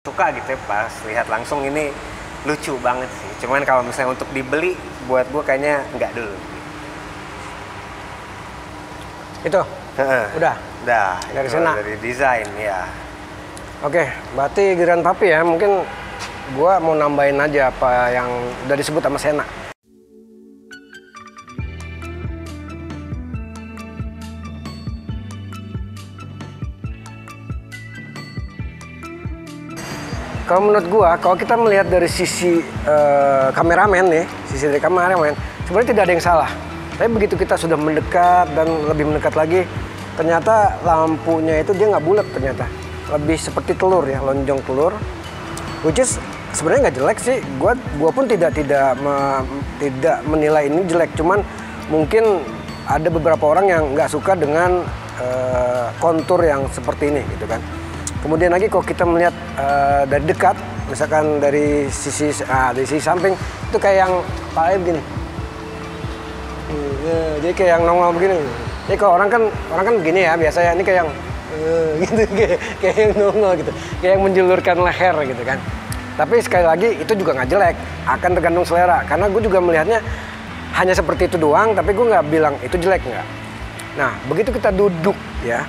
suka gitu ya pas lihat langsung ini lucu banget sih. Cuman kalau misalnya untuk dibeli buat gue kayaknya nggak dulu. Itu udah dari sana. Dari desain ya. Oke, berarti giliran Papi ya. Mungkin gua mau nambahin aja apa yang udah disebut sama Sena. Kalau menurut gua, kalau kita melihat dari sisi kameramen nih, sisi dari kameramen, sebenarnya tidak ada yang salah. Tapi begitu kita sudah mendekat dan lebih mendekat lagi, ternyata lampunya itu dia nggak bulat ternyata. Lebih seperti telur ya, lonjong telur. Which is sebenarnya nggak jelek sih. Gua pun tidak menilai ini jelek. Cuman mungkin ada beberapa orang yang nggak suka dengan kontur yang seperti ini gitu kan. Kemudian lagi kalau kita melihat dari dekat, misalkan dari sisi samping itu kayak yang palanya begini. Jadi kayak yang nongol begini. Jadi kalau orang kan begini ya biasanya, ini kayak yang gitu, kayak yang nongol gitu, kayak yang menjulurkan leher gitu kan. Tapi sekali lagi itu juga nggak jelek, akan tergantung selera. Karena gue juga melihatnya hanya seperti itu doang, tapi gue nggak bilang itu jelek nggak. Nah begitu kita duduk ya,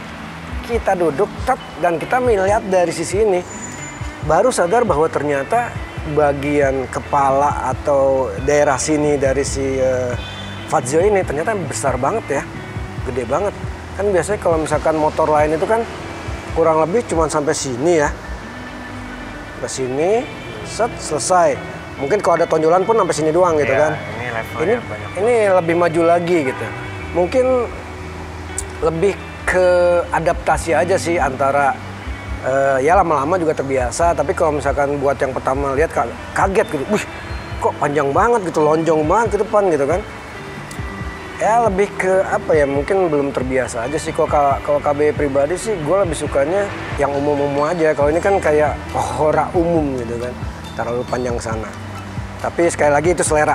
kita duduk dan kita melihat dari sisi ini, baru sadar bahwa ternyata bagian kepala atau daerah sini dari si Fazio ini ternyata besar banget ya, gede banget. Kan biasanya kalau misalkan motor lain itu kan kurang lebih cuma sampai sini ya, ke sini, set, selesai. Mungkin kalau ada tonjolan pun sampai sini doang gitu kan. Ini levelnya banyak. Ini lebih maju lagi gitu. Mungkin lebih ke adaptasi aja sih antara ya lama-lama juga terbiasa. Tapi kalau misalkan buat yang pertama lihat kaget gitu, wih kok panjang banget gitu, lonjong banget ke depan gitu kan. Ya lebih ke apa ya, mungkin belum terbiasa aja sih. Kalau KB pribadi sih gue lebih sukanya yang umum-umum aja. Kalau ini kan kayak hora umum gitu kan, terlalu panjang sana. Tapi sekali lagi itu selera.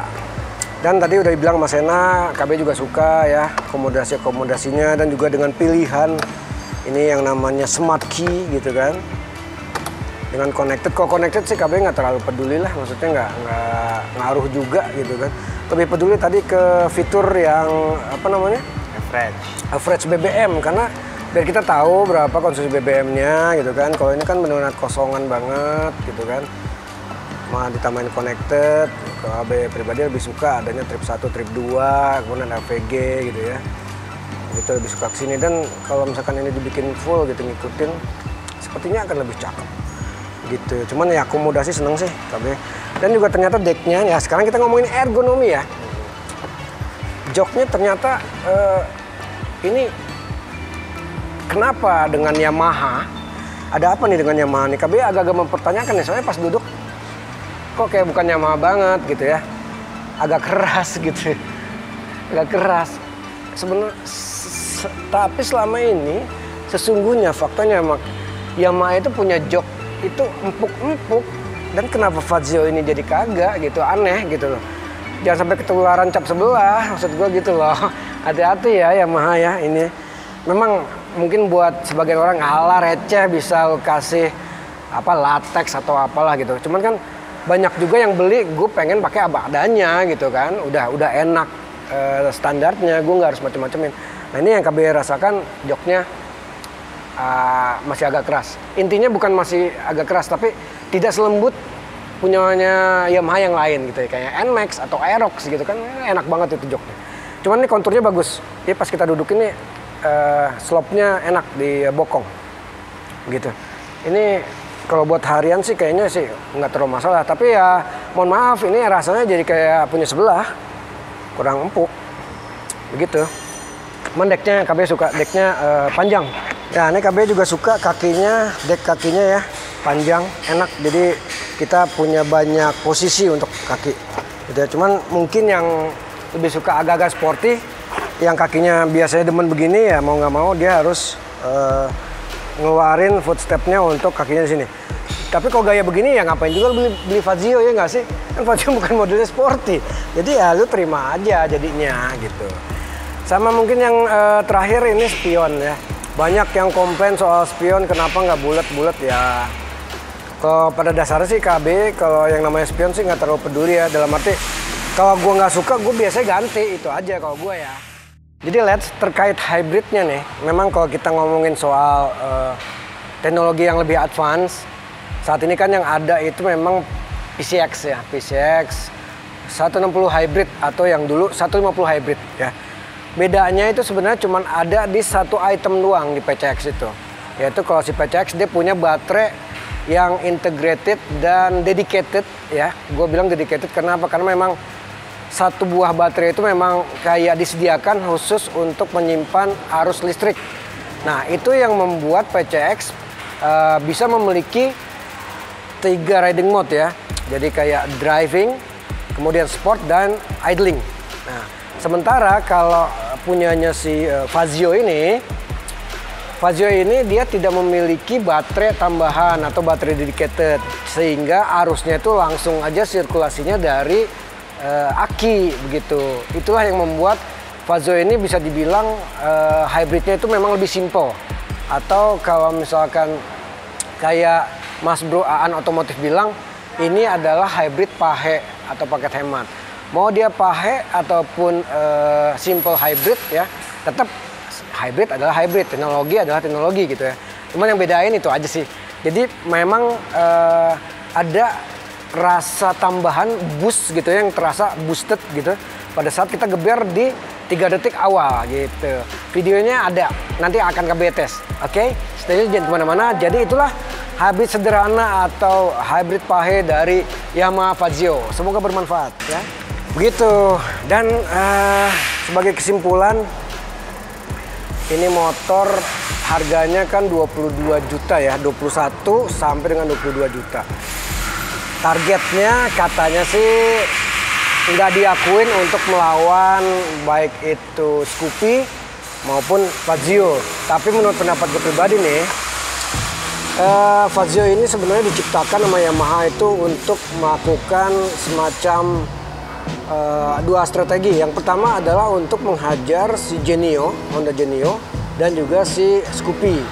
Dan tadi udah dibilang Mas Sena, KB juga suka ya akomodasinya dan juga dengan pilihan ini yang namanya smart key gitu kan. Dengan connected, kalau connected sih KB nggak terlalu peduli lah, maksudnya nggak ngaruh juga gitu kan. Lebih peduli tadi ke fitur yang apa namanya? Average BBM, karena biar kita tahu berapa konsumsi BBM-nya gitu kan. Kalau ini kan benar-benar kosongan banget gitu kan. Malah ditambahin connected, kalau AB pribadi lebih suka adanya trip 1, trip 2, kemudian AVG gitu ya. Itu lebih suka kesini, dan kalau misalkan ini dibikin full gitu ngikutin, sepertinya akan lebih cakep gitu. Cuman ya akomodasi seneng sih KB. Dan juga ternyata decknya, ya sekarang kita ngomongin ergonomi ya. Joknya ternyata ini kenapa dengan Yamaha? Ada apa nih dengan Yamaha nih? KB agak-agak mempertanyakan nih, soalnya pas duduk kok kayak bukan Yamaha banget gitu ya, agak keras gitu, agak keras sebenarnya. Tapi selama ini sesungguhnya faktanya Yamaha itu punya jok itu empuk-empuk, dan kenapa Fazio ini jadi kagak gitu, aneh gitu loh. Jangan sampai ketularan cap sebelah, maksud gue gitu loh. Hati-hati ya Yamaha ya, ini memang mungkin buat sebagian orang ala receh bisa lo kasih apa latex atau apalah gitu, cuman kan banyak juga yang beli, gue pengen pakai apa adanya gitu kan, udah enak standarnya, gue nggak harus macem-macemin. Nah ini yang KB rasakan, joknya masih agak keras. Intinya bukan masih agak keras, tapi tidak selembut punyanya Yamaha yang lain gitu ya, kayak NMAX atau Aerox gitu kan, enak banget itu joknya. Cuman ini konturnya bagus, jadi pas kita duduk ini slope-nya enak di bokong gitu. Ini kalau buat harian sih kayaknya sih nggak terlalu masalah, tapi ya mohon maaf ini rasanya jadi kayak punya sebelah, kurang empuk begitu. Decknya KB suka decknya panjang. Ya ini KB juga suka kakinya, deck kakinya ya panjang, enak. Jadi kita punya banyak posisi untuk kaki gitu ya. Cuman mungkin yang lebih suka agak-agak sporty, yang kakinya biasanya demen begini ya mau nggak mau dia harus ngeluarin footstepnya untuk kakinya di sini. Tapi kalau gaya begini ya ngapain juga beli Fazio ya nggak sih? Kan Fazio bukan modelnya sporty. Jadi ya lu terima aja jadinya gitu. Sama mungkin yang terakhir ini spion ya. Banyak yang komplain soal spion, kenapa nggak bulat-bulat ya. Kalau pada dasarnya sih KB, kalau yang namanya spion sih nggak terlalu peduli ya. Dalam arti, kalau gue nggak suka, gue biasanya ganti. Itu aja kalau gue ya. Jadi let's terkait hybridnya nih. Memang kalau kita ngomongin soal teknologi yang lebih advance, saat ini kan yang ada itu memang PCX ya. PCX 160 hybrid atau yang dulu 150 hybrid ya. Bedanya itu sebenarnya cuma ada di satu item doang di PCX itu. Yaitu kalau si PCX dia punya baterai yang integrated dan dedicated ya. Gue bilang dedicated kenapa? Karena memang satu buah baterai itu memang kayak disediakan khusus untuk menyimpan arus listrik. Nah itu yang membuat PCX bisa memiliki 3 riding mode ya. Jadi kayak driving, kemudian sport dan idling. Nah sementara kalau punyanya si Fazio ini dia tidak memiliki baterai tambahan atau baterai dedicated, sehingga arusnya itu langsung aja sirkulasinya dari aki begitu. Itulah yang membuat Fazio ini bisa dibilang hybridnya itu memang lebih simple. Atau kalau misalkan kayak Mas Bro Aan Otomotif bilang, ini adalah hybrid pahe atau paket hemat. Mau dia pahe ataupun simple hybrid ya, tetap hybrid adalah hybrid, teknologi adalah teknologi gitu ya. Cuman yang bedain itu aja sih. Jadi memang ada rasa tambahan boost gitu ya, yang terasa boosted gitu pada saat kita geber di 3 detik awal gitu. Videonya ada, nanti akan KB tes. Oke, stay tune, jangan kemana-mana. Jadi itulah hybrid sederhana atau hybrid pahe dari Yamaha Fazio. Semoga bermanfaat ya. Begitu. Dan sebagai kesimpulan, ini motor harganya kan 22 juta ya, 21 sampai dengan 22 juta. Targetnya katanya sih nggak diakuin untuk melawan baik itu Scoopy maupun Fazio. Tapi menurut pendapat gue pribadi nih, Fazio ini sebenarnya diciptakan sama Yamaha itu untuk melakukan semacam dua strategi. Yang pertama adalah untuk menghajar si Genio, Honda Genio, dan juga si Scoopy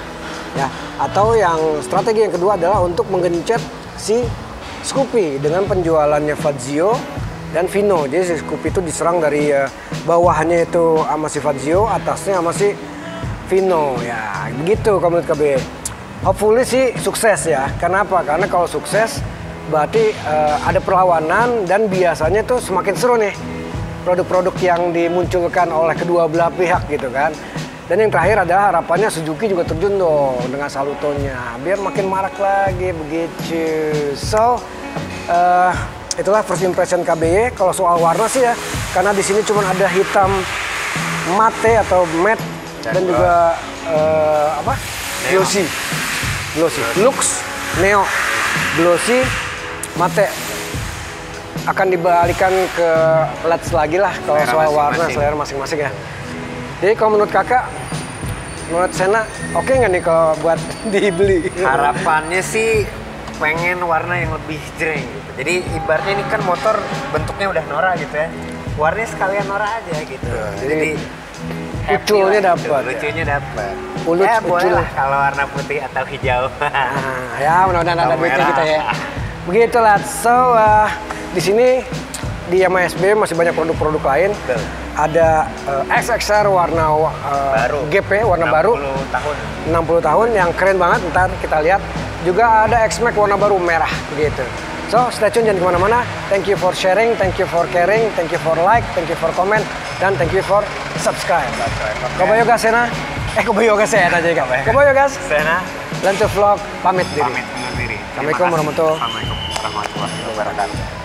ya. Atau yang strategi yang kedua adalah untuk menggencet si Scoopy dengan penjualannya Fazio dan Vino. Jadi si Scoopy itu diserang dari bawahnya itu sama si Fazio, atasnya sama si Vino ya. Begitu kalau menurut KB. Hopefully sih sukses ya. Kenapa? Karena kalau sukses berarti ada perlawanan dan biasanya tuh semakin seru nih produk-produk yang dimunculkan oleh kedua belah pihak gitu kan. Dan yang terakhir adalah harapannya Suzuki juga terjun dong dengan Salutonya biar makin marak lagi begitu. So itulah first impression KBY. Kalau soal warna sih ya, karena di sini cuma ada hitam mate atau matte dan juga apa? Glossy. Lux, Neo, Glossy, mate. Akan dibalikan ke LEDs lagi lah kalau soal warna, selera masing-masing ya. Jadi kalau menurut kakak, menurut Sena, oke nggak nih kalau buat dibeli? Harapannya sih pengen warna yang lebih jreng gitu. Jadi ibaratnya ini kan motor bentuknya udah norak gitu ya. Warnanya sekalian norak aja gitu. Jadi uculnya dapat. Lucunya dapat. Ulut ya boleh ucul lah kalau warna putih atau hijau. Ya mudah-mudahan ada duitnya kita ya. Begitulah. So di sini di Yamaha SB masih banyak produk-produk lain. Betul. Ada XXR warna baru. GP warna 60 baru. tahun. 60 tahun yang keren banget. Ntar kita lihat. Juga ada X-Max warna baru merah begitu. So stay tune, jangan kemana-mana. Thank you for sharing, thank you for caring, thank you for like, thank you for comment, dan thank you for subscribe. Kobayo gas Sena. Kobayo gas ya aja kan. Kobayo gas. Sena. Lanjut vlog pamit diri. Pamit undur diri. Assalamualaikum warahmatullahi wabarakatuh.